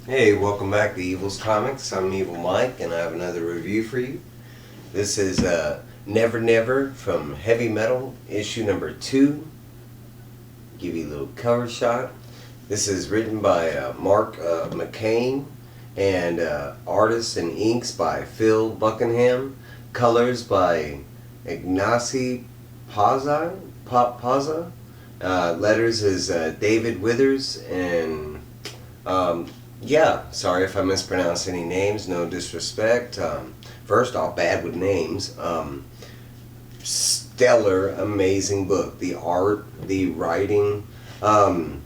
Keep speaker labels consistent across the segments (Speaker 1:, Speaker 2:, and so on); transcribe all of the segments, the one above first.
Speaker 1: Hey, welcome back to Evil's Comics. I'm Evil Mike, and I have another review for you. This is Never Never from Heavy Metal, issue number 2. Give you a little cover shot. This is written by Mark McCann, and artists and inks by Phil Buckenham. Colors by Agnese Pozza. Letters is David Withers, and yeah, sorry if I mispronounce any names, no disrespect. First off, bad with names. Stellar, amazing book. The art, the writing. A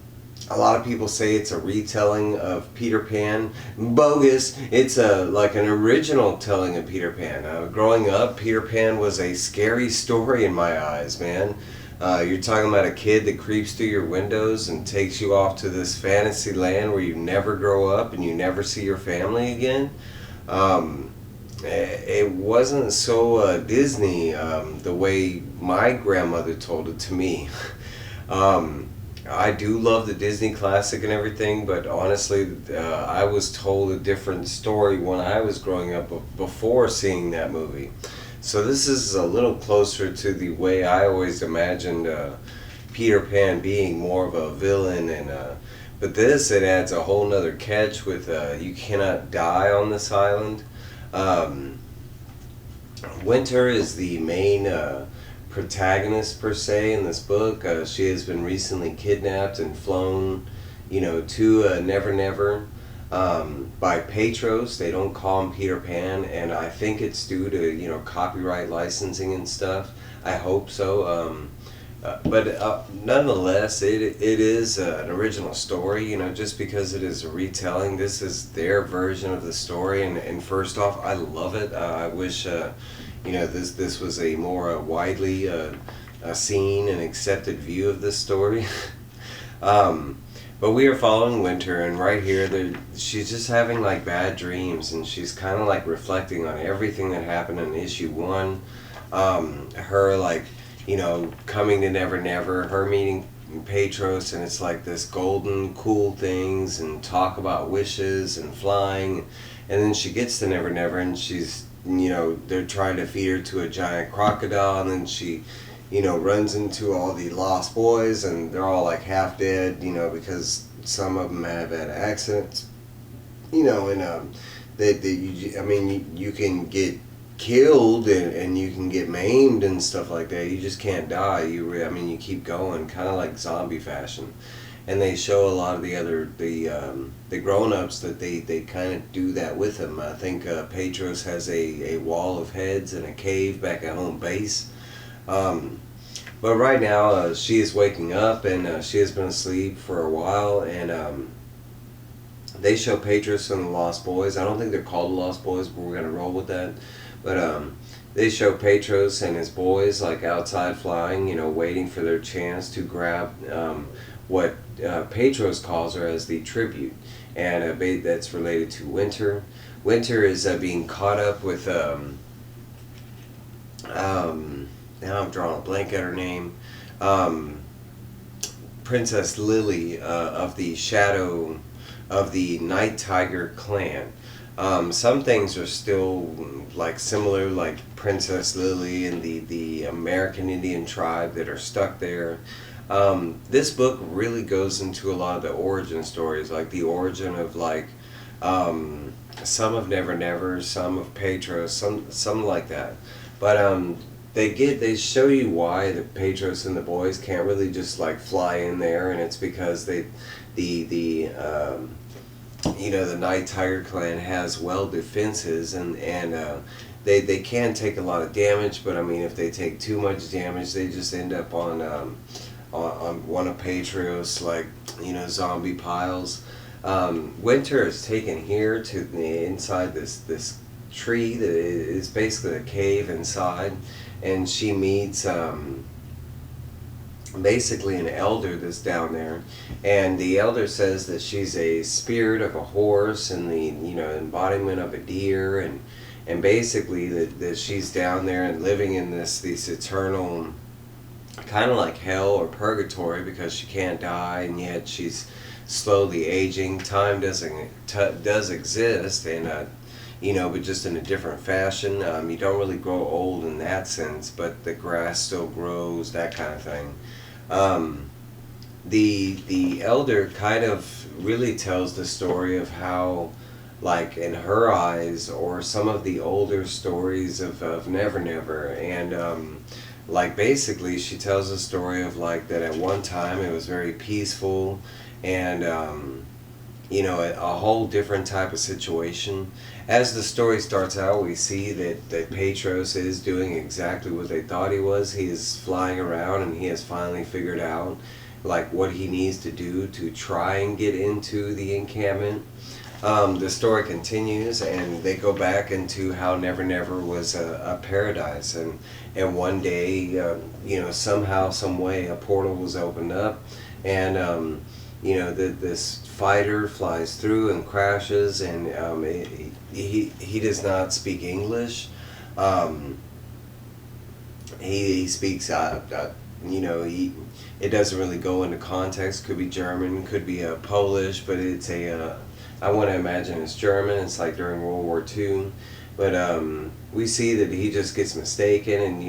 Speaker 1: lot of people say it's a retelling of Peter Pan. Bogus. It's like an original telling of Peter Pan. Growing up, Peter Pan was a scary story in my eyes, man. You're talking about a kid that creeps through your windows and takes you off to this fantasy land where you never grow up and you never see your family again. It wasn't so Disney the way my grandmother told it to me. I do love the Disney classic and everything, but honestly, I was told a different story when I was growing up before seeing that movie. So this is a little closer to the way I always imagined Peter Pan being, more of a villain, and but this, it adds a whole nother catch with you cannot die on this island. Winter is the main protagonist per se in this book. She has been recently kidnapped and flown, to Never Never. By Petros. They don't call him Peter Pan, and I think it's due to copyright licensing and stuff. I hope so. But nonetheless, it is an original story. Just because it is a retelling, this is their version of the story. And first off, I love it. I wish this was a more widely seen and accepted view of this story. But we are following Winter, and right here, she's just having like bad dreams, and she's kind of like reflecting on everything that happened in issue 1. Her coming to Never Never, her meeting Petros, and it's like this golden, cool things, and talk about wishes and flying, and then she gets to Never Never, and she's, they're trying to feed her to a giant crocodile, and then she runs into all the lost boys, and they're all like half dead, because some of them have had accidents, and you can get killed and you can get maimed and stuff like that. You just can't die. You keep going, kind of like zombie fashion. And they show a lot of the grown-ups that they kind of do that with them. I think Petros has a wall of heads in a cave back at home base. But right now, she is waking up, and she has been asleep for a while, and they show Petros and the Lost Boys. I don't think they're called the Lost Boys, but we're going to roll with that. But they show Petros and his boys like outside flying, waiting for their chance to grab what Petros calls her as the tribute, and that's related to Winter. Winter is being caught up with... now I'm drawing a blank at her name. Princess Lily of the Shadow of the Night Tiger clan. Some things are still like similar, like Princess Lily and the American Indian tribe that are stuck there. This book really goes into a lot of the origin stories, like the origin of some of Never Never, some of Petros, some like that. But they show you why the Petros and the boys can't really just like fly in there, and it's because the Night Tiger clan has well defenses, and they can take a lot of damage, but if they take too much damage, they just end up on one of Petros, zombie piles. Winter is taken here to the inside this tree that is basically a cave inside, and she meets basically an elder that's down there, and the elder says that she's a spirit of a horse and the embodiment of a deer, and basically that she's down there and living in this eternal kind of like hell or purgatory because she can't die and yet she's slowly aging. Time does exist, and but just in a different fashion. You don't really grow old in that sense, but the grass still grows, that kind of thing. Um, the elder kind of really tells the story of how, like in her eyes, or some of the older stories of Never Never, and like basically she tells a story of like that at one time it was very peaceful, and a whole different type of situation. As the story starts out, we see that Petros is doing exactly what they thought he was. He is flying around and he has finally figured out like what he needs to do to try and get into the encampment. The story continues, and they go back into how Never Never was a paradise, and one day, somehow, some way, a portal was opened up, and this fighter flies through and crashes, and he does not speak English. Um, he speaks, it doesn't really go into context. Could be German, could be Polish, but it's I want to imagine it's German. It's like during World War II. But we see that he just gets mistaken, and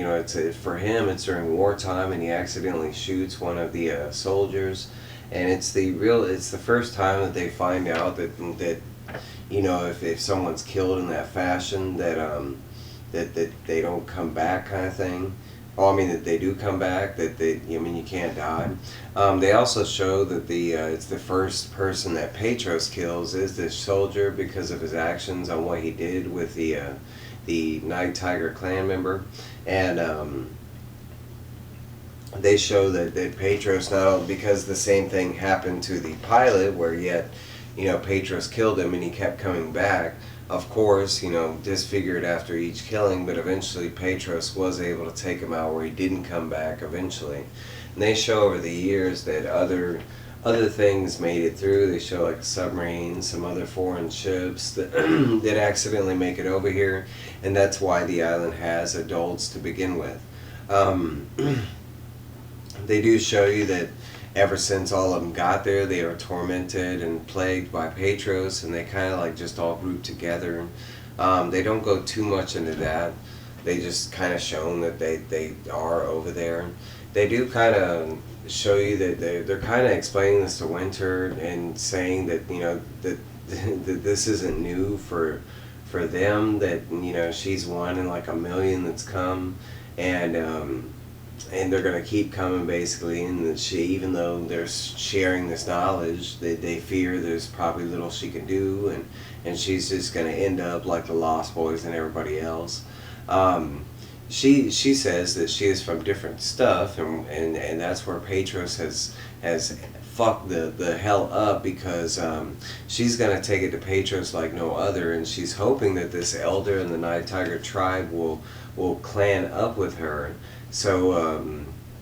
Speaker 1: for him it's during wartime, and he accidentally shoots one of the soldiers, and it's the first time that they find out that if someone's killed in that fashion, that they don't come back, kind of thing. Oh, I mean that they do come back. You can't die. They also show that it's the first person that Petros kills is this soldier because of his actions on what he did with the Night Tiger clan member, and they show that Petros, not only because the same thing happened to the pilot where yet Petros killed him and he kept coming back. Of course, disfigured after each killing, but eventually Petros was able to take him out where he didn't come back eventually. And they show over the years that other things made it through. They show like submarines, some other foreign ships that that accidentally make it over here, and that's why the island has adults to begin with. They do show you that ever since all of them got there, they were tormented and plagued by Petros, and they kind of like just all grouped together. They don't go too much into that. They just kind of shown that they are over there. They do kind of show you that they're kind of explaining this to Winter and saying that that this isn't new for them. That she's one in like a million that's come, and they're going to keep coming basically, and that even though they're sharing this knowledge, they fear there's probably little she can do, and she's just going to end up like the Lost Boys and everybody else. She says that she is from different stuff, and that's where Petros has fucked the hell up, because she's going to take it to Petros like no other, and she's hoping that this elder in the Night Tiger tribe will clan up with her. So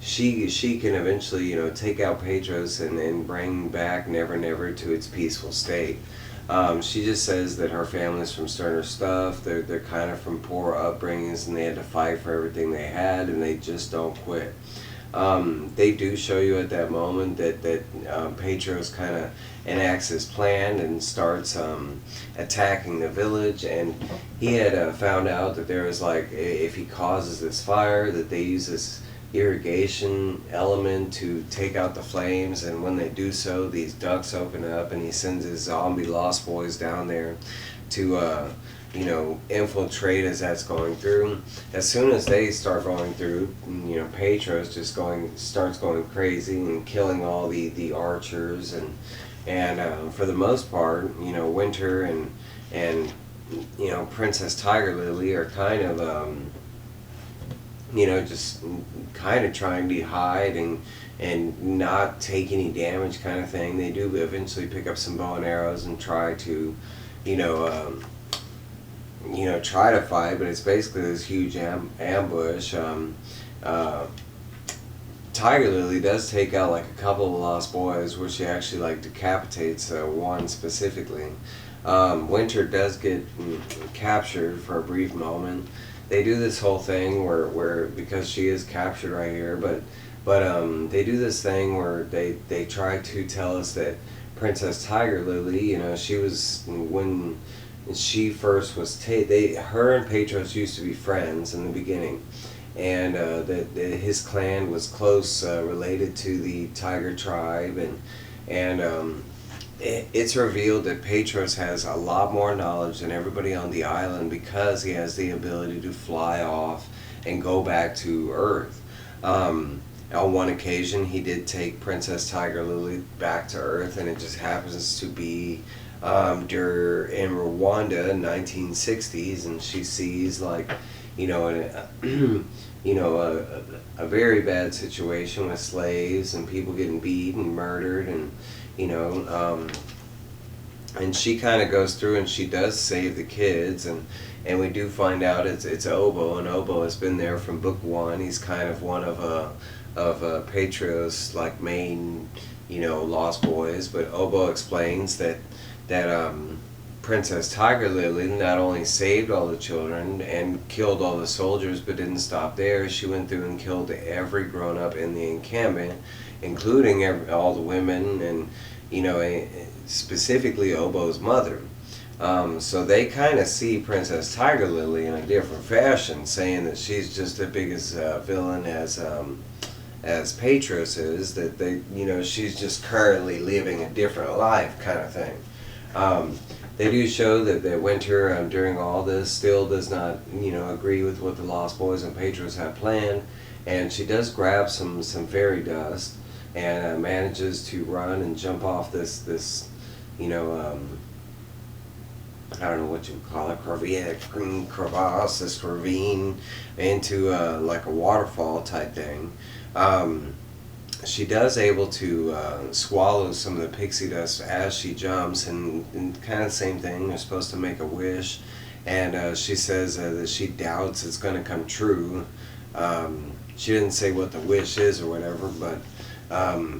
Speaker 1: she can eventually take out Petros and bring back Never Never to its peaceful state. She just says that her family's from sterner stuff. They're kind of from poor upbringings, and they had to fight for everything they had, and they just don't quit. They do show you at that moment that Petros kind of enacts his plan and starts attacking the village, and he had found out that there was like, if he causes this fire, that they use this irrigation element to take out the flames, and when they do so, these ducts open up, and he sends his zombie Lost Boys down there to infiltrate as that's going through. As soon as they start going through, Petros just starts going crazy and killing all the archers, and for the most part, Winter and Princess Tiger Lily are kind of just kind of trying to hide and not take any damage, kind of thing. They do eventually pick up some bow and arrows and try to try to fight, but it's basically this huge ambush. Tiger Lily does take out like a couple of Lost Boys, where she actually like decapitates one specifically. Winter does get captured for a brief moment. They do this whole thing where because she is captured right here, but But they do this thing where they try to tell us that Princess Tiger Lily, you know, she was, when she first was her and Petros used to be friends in the beginning, and that his clan was close related to the Tiger tribe, and it's revealed that Petros has a lot more knowledge than everybody on the island because he has the ability to fly off and go back to Earth. On one occasion, he did take Princess Tiger Lily back to Earth, and it just happens to be in Rwanda in 1960s, and she sees, like, you know, you know, a very bad situation with slaves and people getting beat and murdered, and you know, and she kind of goes through and she does save the kids, and we do find out it's Obo, and Obo has been there from book one. He's kind of one of Petros' like main, you know, lost boys. But Obo explains that Princess Tiger Lily not only saved all the children and killed all the soldiers, but didn't stop there. She went through and killed every grown-up in the encampment, including all the women, and you know, specifically Obo's mother. So they kind of see Princess Tiger Lily in a different fashion, saying that she's just as big as villain as Petros is. That they, you know, she's just currently living a different life, kind of thing. They do show that Winter, during all this, still does not, you know, agree with what the Lost Boys and Petros have planned, and she does grab some fairy dust and manages to run and jump off this, you know, I don't know what you would call it, crevasse, this ravine, into like a waterfall type thing. She does able to swallow some of the pixie dust as she jumps, and kind of the same thing. They're supposed to make a wish, and she says that she doubts it's going to come true. She didn't say what the wish is or whatever, but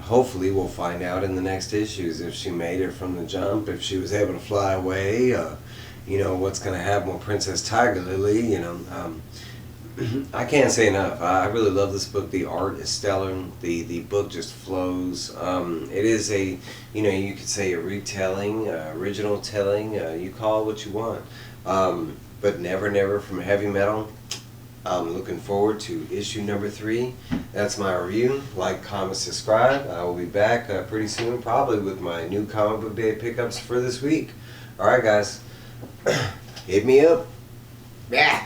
Speaker 1: hopefully we'll find out in the next issues if she made it from the jump, if she was able to fly away, you know, what's going to happen with Princess Tiger Lily, you know. I can't say enough. I really love this book. The art is stellar. The book just flows. It is a, you know, you could say a retelling, original telling. You call it what you want. But Never Never from Heavy Metal. I'm looking forward to issue number 3. That's my review. Like, comment, subscribe. I will be back pretty soon, probably with my new comic book day pickups for this week. Alright guys, hit me up. Yeah.